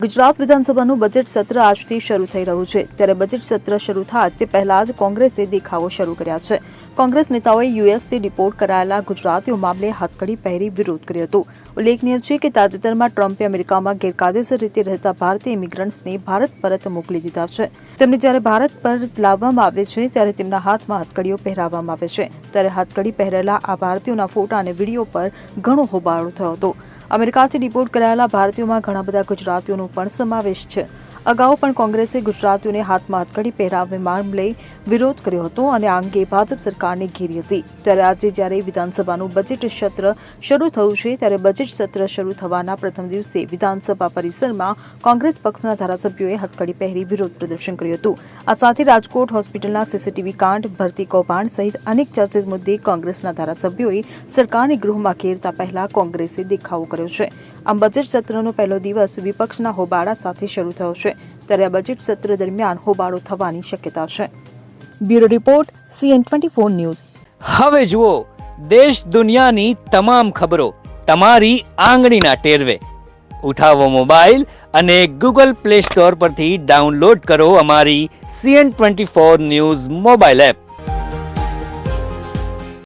ગુજરાત વિધાનસભાનું બજેટ સત્ર આજથી શરૂ થઈ રહ્યું છે ત્યારે બજેટ સત્ર શરૂ થાય તે પહેલા જ કોંગ્રેસે દેખાવો શરૂ કર્યા છે। કોંગ્રેસ નેતાઓએ યુએસથી ડિપોર્ટ કરાયેલા ગુજરાતીઓ મામલે હથકડી પહેરી વિરોધ કર્યો હતો। ઉલ્લેખનીય છે કે તાજેતરમાં ટ્રમ્પે અમેરિકામાં ગેરકાયદેસર રીતે રહેતા ભારતીય ઇમિગ્રન્ટ્સને ભારત પરત મોકલી દીધા છે। તેમને જ્યારે ભારત પર લાવવામાં આવે છે ત્યારે તેમના હાથમાં હથકડીઓ પહેરાવવામાં આવે છે ત્યારે હથકડી પહેરેલા આ ભારતીયોના ફોટા અને વિડીયો પર ઘણો હોબાળો થયો હતો। અમેરિકાથી ડિપોર્ટ કરાયેલા ભારતીયોમાં ઘણા બધા ગુજરાતીઓનો પણ સમાવેશ છે। અગાઉ પણ કોંગ્રેસે ગુજરાતીઓને હાથમાં હથકડી પહેરાવવા મામલે વિરોધ કર્યો હતો અને આ અંગે ભાજપ સરકારને ઘેરી હતી। ત્યારે આજે જ્યારે વિધાનસભાનું બજેટ સત્ર શરૂ થયું છે ત્યારે બજેટ સત્ર શરૂ થવાના પ્રથમ દિવસે વિધાનસભા પરિસરમાં કોંગ્રેસ પક્ષના ધારાસભ્યોએ હથકડી પહેરી વિરોધ પ્રદર્શન કર્યું હતું। આ સાથે રાજકોટ હોસ્પિટલના સીસીટીવી કાંડ, ભરતી કૌભાંડ સહિત અનેક ચર્ચિત મુદ્દે કોંગ્રેસના ધારાસભ્યોએ સરકારને ગૃહમાં ઘેરતા પહેલા કોંગ્રેસે દેખાવો કર્યો છે। આમ બજેટ સત્રનો પહેલો દિવસ વિપક્ષના હોબાળા સાથે શરૂ થયો છે ત્યારે આ બજેટ સત્ર દરમિયાન હોબાળો થવાની શક્યતા છે। Bureau report CN24 news. હવે જુઓ દેશ દુનિયાની તમામ ખબરો તમારી આંગળીના ટેરવે। ઉઠાવો મોબાઈલ અને Google Play Store પરથી ડાઉનલોડ કરો અમારી CN24 ન્યૂઝ મોબાઈલ એપ।